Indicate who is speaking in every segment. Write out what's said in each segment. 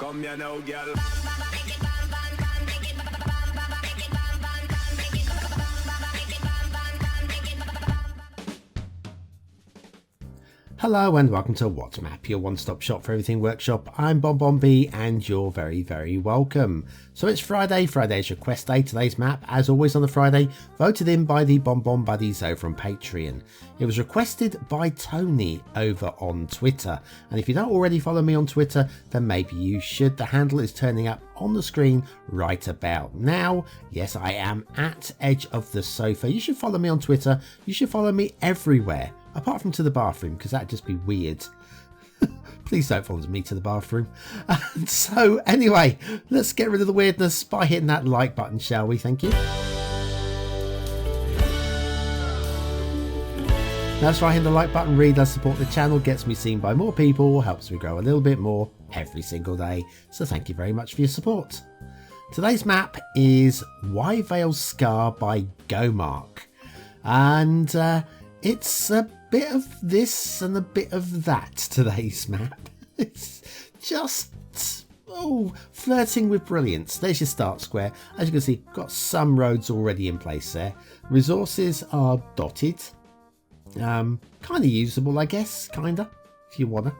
Speaker 1: Come here now, girl.
Speaker 2: Hello and welcome to What Map, your one-stop shop for everything workshop. I'm BonBonB and you're very, very welcome. So it's Friday. Friday is request day. Today's map, as always on the Friday, voted in by the BonBon Buddies over on Patreon. It was requested by Tony over on Twitter. And if you don't already follow me on Twitter, then maybe you should. The handle is turning up on the screen right about now. Yes, I am at Edge of the Sofa. You should follow me on Twitter. You should follow me everywhere. Apart from to the bathroom, because that'd just be weird. Please don't follow me to the bathroom. And so anyway, let's get rid of the weirdness by hitting that like button, shall we? Thank you. That's right, hitting the like button really does support the channel, gets me seen by more people, helps me grow a little bit more every single day. So thank you very much for your support. Today's map is Wyevale Scar by gomark. And it's a bit of this and a bit of that, today's map. It's just, flirting with brilliance. There's your start square. As you can see, got some roads already in place there. Resources are dotted. Kind of usable, I guess, kinda, if you wanna.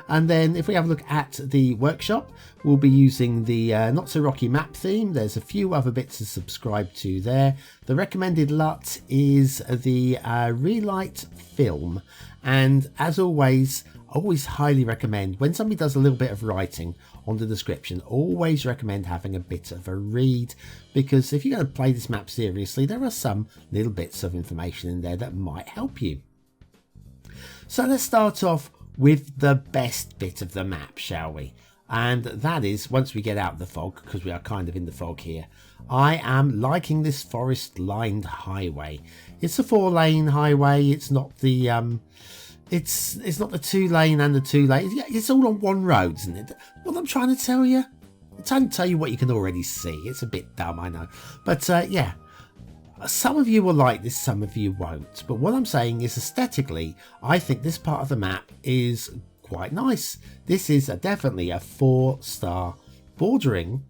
Speaker 2: And then if we have a look at the workshop, we'll be using the Not So Rocky map theme. There's a few other bits to subscribe to there. The recommended LUT is the Relight film. And as always, I always highly recommend, when somebody does a little bit of writing on the description, always recommend having a bit of a read. Because if you're going to play this map seriously, there are some little bits of information in there that might help you. So let's start off with the best bit of the map, shall we? And that is, once we get out of the fog, because we are kind of in the fog here, I am liking this forest lined highway. It's a 4-lane highway. It's not the it's not the 2-lane and the 2-lane. It's all on one road, isn't it? What I'm trying to tell you, I'm trying to tell you what you can already see. It's a bit dumb, I know, but yeah. Some of you will like this, some of you won't. But what I'm saying is, aesthetically, I think this part of the map is quite nice. This is definitely a 4-star, bordering,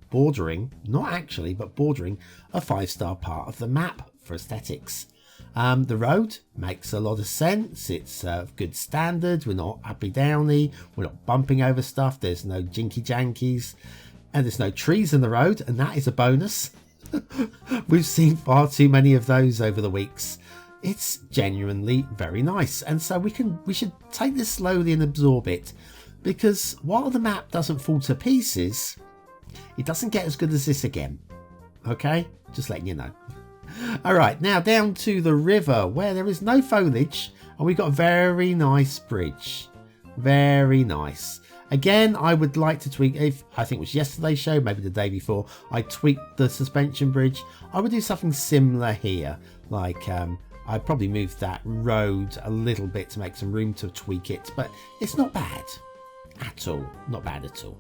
Speaker 2: not actually, but bordering a 5-star part of the map for aesthetics. The road makes a lot of sense. It's of good standard. We're not uppy downy. We're not bumping over stuff. There's no jinky jankies. And there's no trees in the road, and that is a bonus. We've seen far too many of those over the weeks. It's genuinely very nice, and so we should take this slowly and absorb it, because while the map doesn't fall to pieces, it doesn't get as good as this again. Okay, just letting you know. All right, now down to the river where there is no foliage, and we've got a very nice bridge. Very nice. Again, I would like to tweak, if I think it was yesterday's show, maybe the day before, I tweaked the suspension bridge. I would do something similar here. Like, I'd probably move that road a little bit to make some room to tweak it, but it's not bad at all. Not bad at all.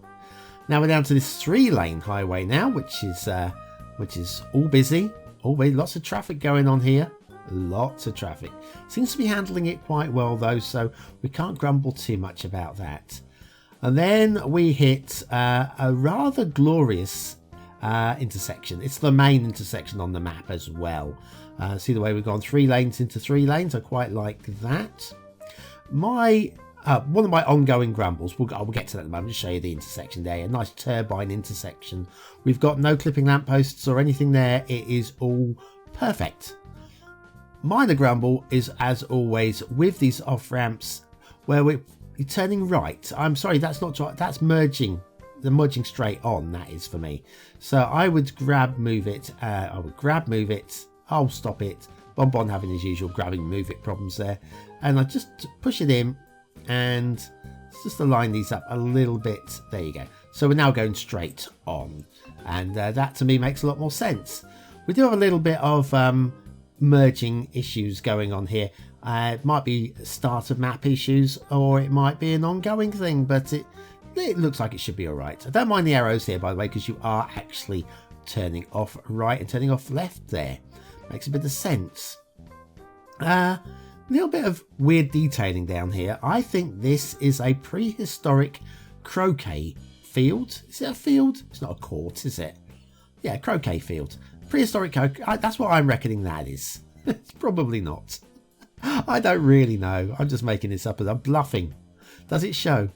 Speaker 2: Now we're down to this 3-lane highway now, which is all busy. Lots of traffic going on here. Lots of traffic. Seems to be handling it quite well though, so we can't grumble too much about that. And then we hit a rather glorious intersection. It's the main intersection on the map as well. See the way we've gone 3 lanes into 3 lanes. I quite like that. One of my ongoing grumbles, I will get to that in a moment, to show you the intersection there. A nice turbine intersection. We've got no clipping lampposts or anything there. It is all perfect. Minor grumble is, as always, with these off-ramps where we're turning right. I'm sorry, that's not right. That's merging. The merging straight on, that is for me. So I would move it. I'll stop it. BonBon having his usual grabbing, move it problems there. And I just push it in and just align these up a little bit. There you go. So we're now going straight on. And that to me makes a lot more sense. We do have a little bit of merging issues going on here. It might be start of map issues, or it might be an ongoing thing, but it looks like it should be all right. I don't mind the arrows here, by the way, because you are actually turning off right and turning off left there. Makes a bit of sense. A little bit of weird detailing down here. I think this is a prehistoric croquet field. Is it a field? It's not a court, is it? Yeah, croquet field. Prehistoric croquet. That's what I'm reckoning that is. It's probably not. I don't really know. I'm just making this up as I'm bluffing. Does it show?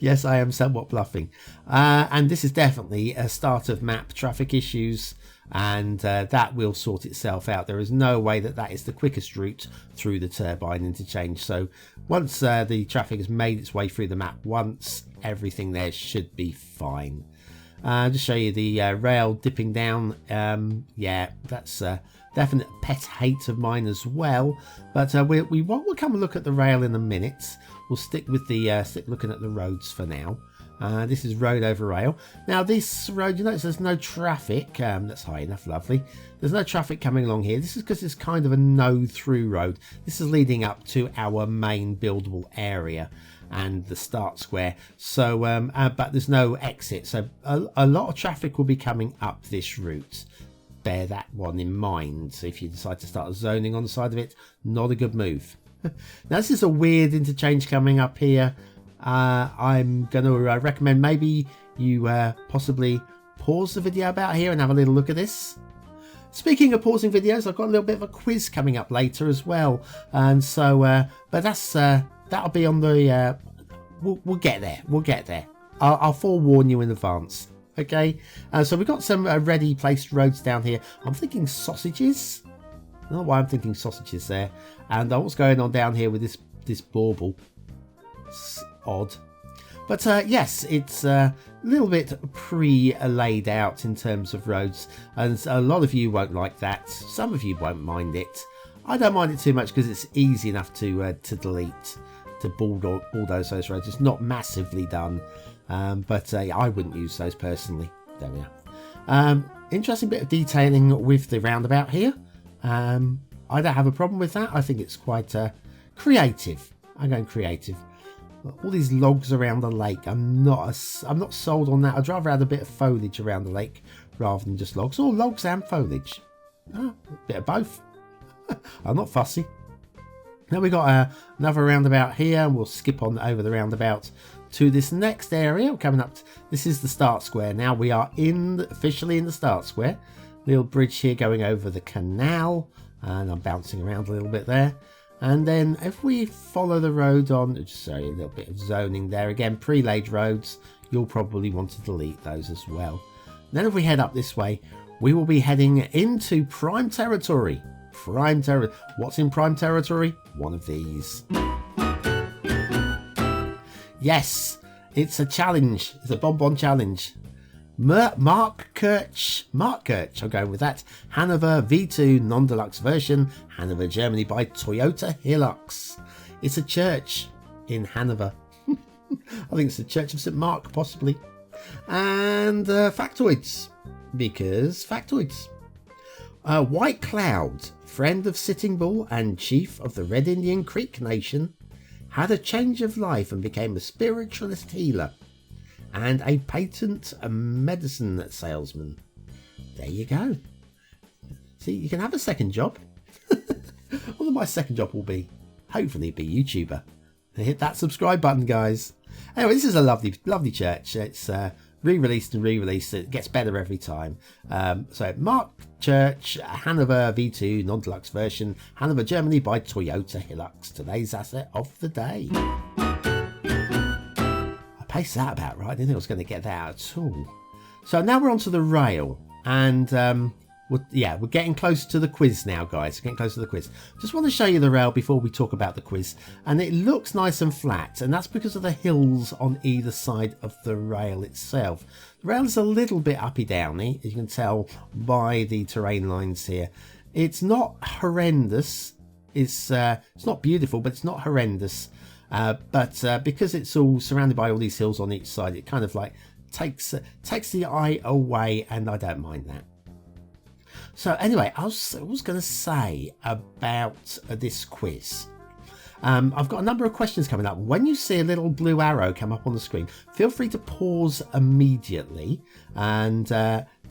Speaker 2: Yes, I am somewhat bluffing. And this is definitely a start of map traffic issues, and that will sort itself out. There is no way that that is the quickest route through the turbine interchange. So once the traffic has made its way through the map once, everything there should be fine. Just show you the rail dipping down. Yeah, that's definite pet hate of mine as well. But we'll come and look at the rail in a minute. We'll stick with the stick looking at the roads for now. This is road over rail. Now this road, you notice there's no traffic. That's high enough, lovely. There's no traffic coming along here. This is because it's kind of a no-through road. This is leading up to our main buildable area and the start square. So, but there's no exit. So a lot of traffic will be coming up this route. Bear that one in mind. So if you decide to start zoning on the side of it, not a good move. Now this is a weird interchange coming up here. I'm going to recommend maybe you possibly pause the video about here and have a little look at this. Speaking of pausing videos, I've got a little bit of a quiz coming up later as well, and so but that's that'll be on the we'll get there. We'll get there. I'll forewarn you in advance. Okay, so we've got some ready placed roads down here. I'm thinking sausages. I don't know why I'm thinking sausages there. And what's going on down here with this bauble? It's odd. But yes, it's a little bit pre-laid out in terms of roads. And a lot of you won't like that. Some of you won't mind it. I don't mind it too much because it's easy enough to delete, to bulldoze those roads. It's not massively done. But I wouldn't use those personally. There we are. Interesting bit of detailing with the roundabout here. I don't have a problem with that. I think it's quite creative. I'm going creative. All these logs around the lake. I'm not sold on that. I'd rather have a bit of foliage around the lake rather than just logs. Or logs and foliage. A bit of both. I'm not fussy. Now we've got another roundabout here, and we'll skip on over the roundabout to this next area. Coming up, this is the start square. Now we are officially in the start square. Little bridge here going over the canal, and I'm bouncing around a little bit there. And then if we follow the road on, just show you a little bit of zoning there. Again, pre-laid roads, you'll probably want to delete those as well. And then if we head up this way, we will be heading into prime territory. What's in prime territory? One of these. Yes, it's a challenge. It's a BonBonB challenge. Marktkirche, I'm going with that. Hannover V2 Non-Deluxe version, Hannover, Germany by Toyota Hilux. It's a church in Hannover. I think it's the Church of St. Mark, possibly. And factoids, because factoids. White Cloud, friend of Sitting Bull and chief of the Red Indian Creek Nation, had a change of life and became a spiritualist healer and a patent medicine salesman. There you go. See, you can have a second job. Although my second job will be, hopefully, be YouTuber. Hit that subscribe button, guys. Anyway, this is a lovely church. It's re-released and re-released. It gets better every time. So Marktkirche, Hannover V2 Non-Deluxe version, Hannover, Germany by Toyota Hilux. Today's asset of the day. Paced that about right. I didn't think I was going to get that out at all. So now we're onto the rail, and we're getting close to the quiz now, guys. Getting close to the quiz. Just want to show you the rail before we talk about the quiz, and it looks nice and flat, and that's because of the hills on either side of the rail itself. The rail is a little bit uppy downy, as you can tell by the terrain lines here. It's not horrendous. It's not beautiful, but it's not horrendous. But because it's all surrounded by all these hills on each side, it kind of like takes the eye away, and I don't mind that. So anyway, I was going to say about this quiz. I've got a number of questions coming up. When you see a little blue arrow come up on the screen, feel free to pause immediately and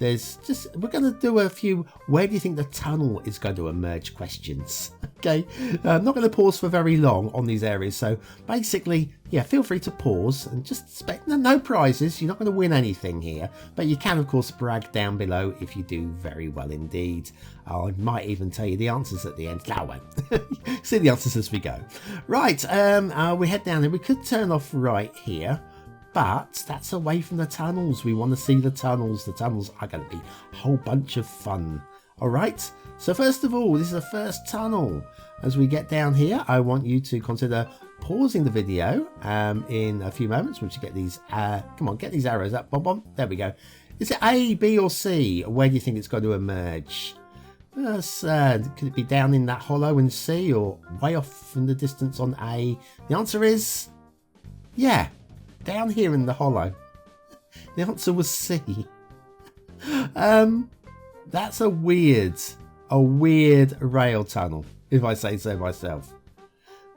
Speaker 2: we're going to do a few where do you think the tunnel is going to emerge questions. Okay, I'm not going to pause for very long on these areas, so basically, yeah, feel free to pause and just expect no prizes. You're not going to win anything here, but you can of course brag down below if you do very well indeed. I might even tell you the answers at the end. No, I won't. See the answers as we go. Right, we head down here. We could turn off right here, but that's away from the tunnels. We want to see the tunnels. The tunnels are going to be a whole bunch of fun. All right, so first of all, this is the first tunnel. As we get down here, I want you to consider pausing the video in a few moments once you get these, come on, get these arrows up. BonBonB, there we go. Is it A, B or C? Where do you think it's going to emerge? Could it be down in that hollow in C or way off in the distance on A? The answer is, yeah, down here in the hollow. The answer was C. That's a weird rail tunnel, if I say so myself.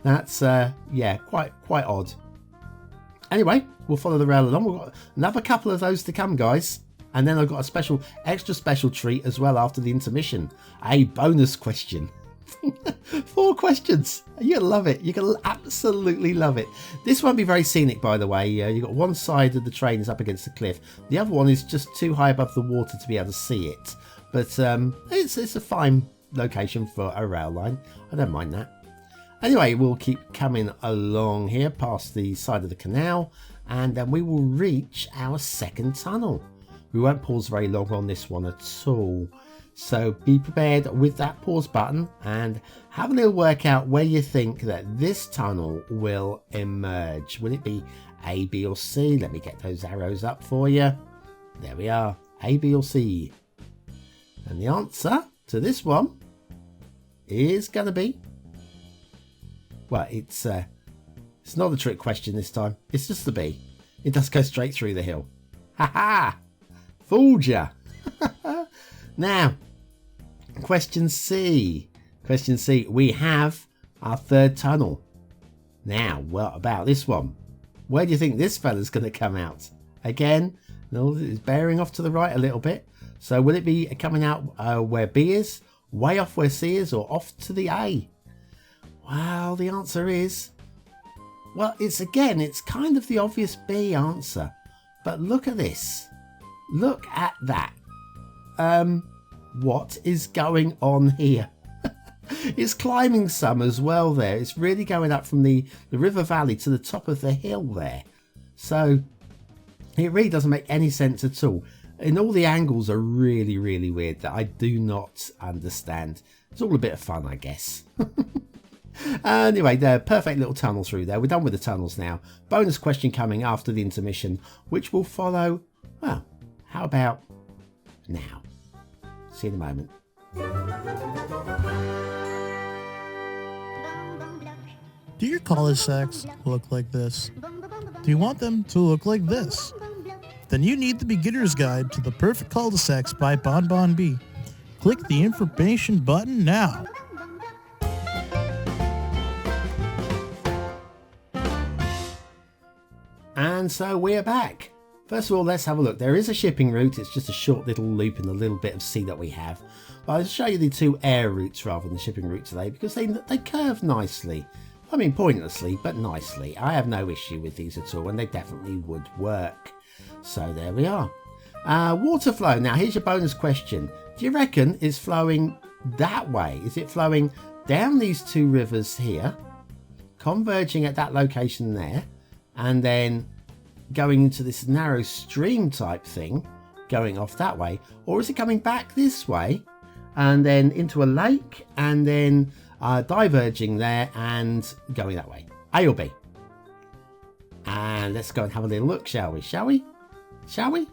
Speaker 2: That's yeah, quite odd. Anyway, we'll follow the rail along. We've got another couple of those to come, guys. And then I've got a extra special treat as well after the intermission. A bonus question. 4 questions. You'll love it. You can absolutely love it. This won't be very scenic, by the way. You've got one side of the train is up against the cliff. The other one is just too high above the water to be able to see it. But it's a fine location for a rail line. I don't mind that. Anyway, we'll keep coming along here past the side of the canal, and then we will reach our second tunnel. We won't pause very long on this one at all. So be prepared with that pause button and have a little work out where you think that this tunnel will emerge. Will it be A, B or C? Let me get those arrows up for you. There we are, A, B or C. And the answer to this one is going to be, well, it's not a trick question this time. It's just the B. It does go straight through the hill. Ha ha! Fooled ya! Now, question C. Question C. We have our third tunnel. Now, what about this one? Where do you think this fella's going to come out? Again, it's bearing off to the right a little bit. So will it be coming out where B is, way off where C is, or off to the A? Well, the answer is, well, it's kind of the obvious B answer. But look at this. Look at that. What is going on here? It's climbing some as well there. It's really going up from the river valley to the top of the hill there. So it really doesn't make any sense at all. And all the angles are really, really weird that I do not understand. It's all a bit of fun, I guess. Anyway, the perfect little tunnel through there. We're done with the tunnels now. Bonus question coming after the intermission, which will follow, well, how about now? See you in a moment.
Speaker 1: Do your cul-de-sacs look like this? Do you want them to look like this? Then you need the Beginner's Guide to the Perfect Cul-de-sacs by BonBonB. Click the information button now.
Speaker 2: And so we're back. First of all, let's have a look. There is a shipping route. It's just a short little loop in the little bit of sea that we have. But I'll show you the 2 air routes rather than the shipping route today because they curve nicely. I mean, pointlessly, but nicely. I have no issue with these at all, and they definitely would work. So there we are. Water flow. Now, here's your bonus question. Do you reckon it's flowing that way? Is it flowing down these 2 rivers here, converging at that location there, and then going into this narrow stream type thing, going off that way? Or is it coming back this way, and then into a lake, and then diverging there and going that way? A or B? And let's go and have a little look, shall we? Shall we? Shall we?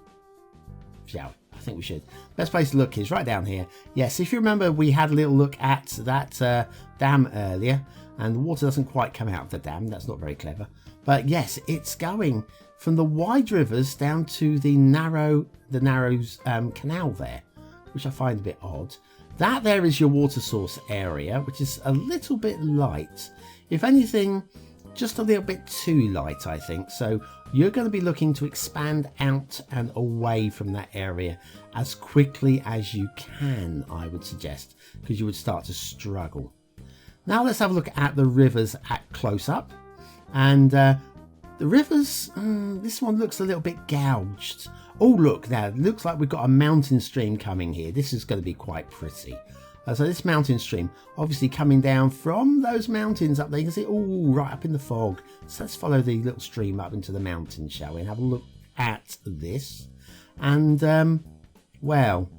Speaker 2: Shall we? I think we should. Best place to look is right down here. Yes, if you remember, we had a little look at that dam earlier, and the water doesn't quite come out of the dam. That's not very clever. But yes, it's going from the wide rivers down to the narrow canal there, which I find a bit odd. That there is your water source area, which is a little bit light. If anything, just a little bit too light, I think. So you're going to be looking to expand out and away from that area as quickly as you can, I would suggest, because you would start to struggle. Now let's have a look at the rivers at close up. And the rivers, this one looks a little bit gouged. Oh, look, now it looks like we've got a mountain stream coming here. This is going to be quite pretty. So this mountain stream, obviously coming down from those mountains up there. You can see, oh, right up in the fog. So let's follow the little stream up into the mountain, shall we? And have a look at this. And, well,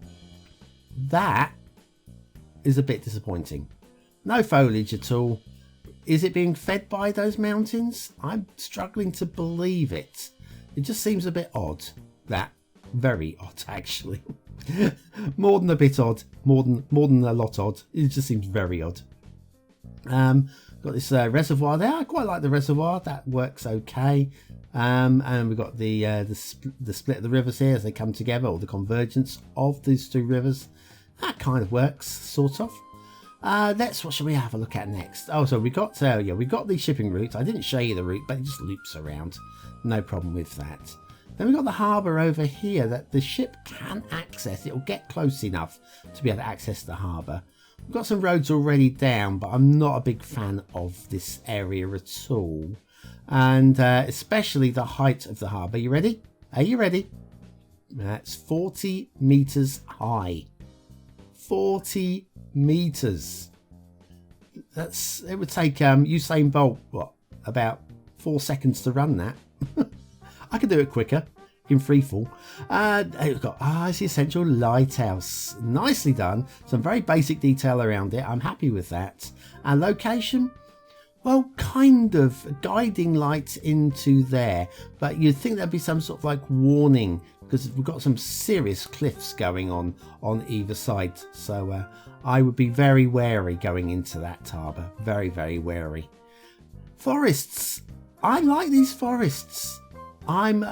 Speaker 2: that is a bit disappointing. No foliage at all. Is it being fed by those mountains? I'm struggling to believe it. It just seems a bit odd. That very odd, actually. More than a bit odd. More than a lot odd. It just seems very odd. Got this reservoir there. I quite like the reservoir. That works okay. And we've got the split of the rivers here as they come together, or the convergence of these two rivers. That kind of works, sort of. What shall we have a look at next? Oh, so we got the shipping route. I didn't show you the route, but it just loops around. No problem with that. Then we've got the harbour over here that the ship can access. It'll get close enough to be able to access the harbour. We've got some roads already down, but I'm not a big fan of this area at all. And especially the height of the harbour. You ready? Are you ready? That's 40 metres high. 40 meters. It would take Usain Bolt about 4 seconds to run that. I could do it quicker in free fall. We've got it's the essential lighthouse. Nicely done. Some very basic detail around it. I'm happy with that. And location, well, kind of guiding lights into there, but you'd think there'd be some sort of like warning, because we've got some serious cliffs going on either side. So I would be very wary going into that harbour. Very, very wary. Forests. I like these forests. I'm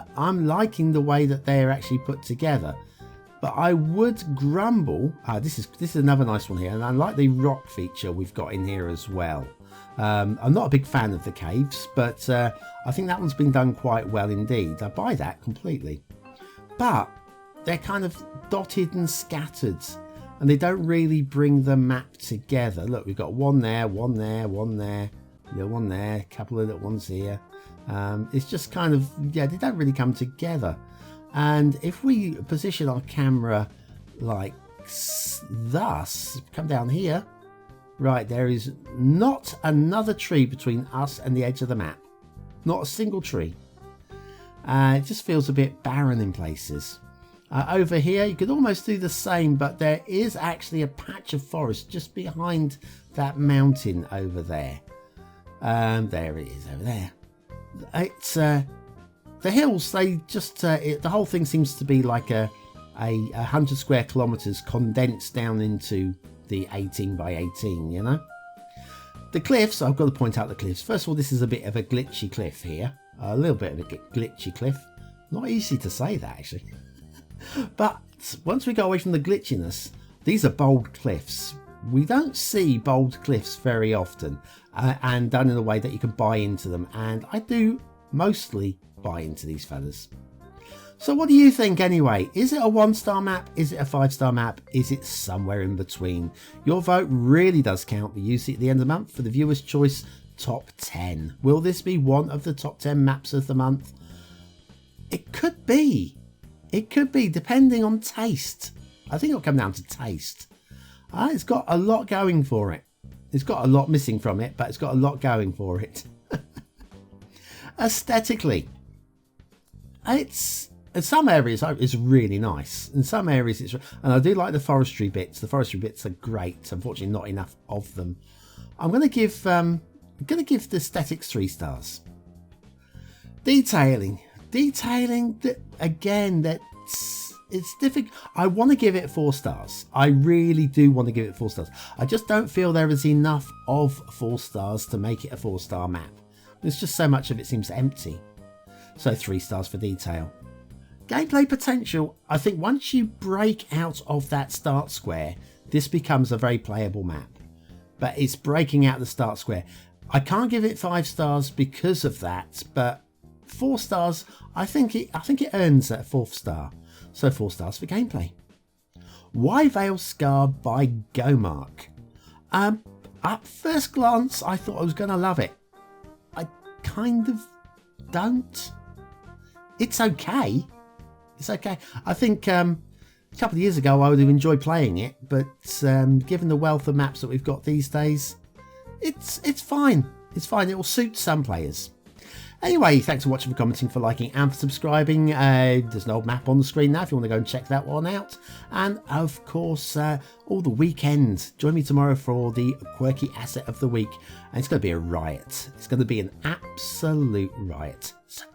Speaker 2: liking the way that they're actually put together. But I would grumble. This is another nice one here, and I like the rock feature we've got in here as well. I'm not a big fan of the caves, but I think that one's been done quite well indeed. I buy that completely. But they're kind of dotted and scattered, and they don't really bring the map together. Look, we've got one there, one there, one there, one there, a couple of little ones here. It's just kind of, they don't really come together. And if we position our camera like thus, come down here, right, there is not another tree between us and the edge of the map. Not a single tree. It just feels a bit barren in places. Over here, you could almost do the same, but there is actually a patch of forest just behind that mountain over there. There it is over there. It's the hills. They just the whole thing seems to be like a 100 square kilometers condensed down into the 18 by 18. You know, the cliffs. I've got to point out the cliffs. First of all, this is a bit of a glitchy cliff here. A little bit of a glitchy cliff. Not easy to say that actually. But once we go away from the glitchiness, these are bold cliffs. We don't see bold cliffs very often, and done in a way that you can buy into them, and I do mostly buy into these fellas. So what do you think anyway? Is it a 1-star map? Is it a 5-star map? Is it somewhere in between? Your vote really does count. We use it at the end of the month for the viewer's choice top 10. Will this be one of the top 10 maps of the month? It could be. It could be, depending on taste. I think it'll come down to taste. It's got a lot going for it. It's got a lot missing from it, but it's got a lot going for it. Aesthetically, it's in some areas it's really nice. In some areas and I do like the forestry bits. The forestry bits are great. Unfortunately, not enough of them. I'm going to give the aesthetics 3 stars. Detailing, again, it's difficult. I want to give it 4 stars. I really do want to give it 4 stars. I just don't feel there is enough of 4 stars to make it a 4-star map. There's just so much of it seems empty. So 3 stars for detail. Gameplay potential. I think once you break out of that start square, this becomes a very playable map. But it's breaking out the start square. I can't give it 5 stars because of that, but 4 stars, I think it earns that 4th star. So 4 stars for gameplay. Wyevale Scar by gomark. At first glance, I thought I was going to love it. I kind of don't. It's okay. It's okay. I think a couple of years ago I would have enjoyed playing it, but given the wealth of maps that we've got these days, it's fine. It's fine. It will suit some players. Anyway, thanks for watching, for commenting, for liking and for subscribing. There's an old map on the screen now if you want to go and check that one out. And of course, all the weekend. Join me tomorrow for the quirky asset of the week. And it's going to be a riot. It's going to be an absolute riot. So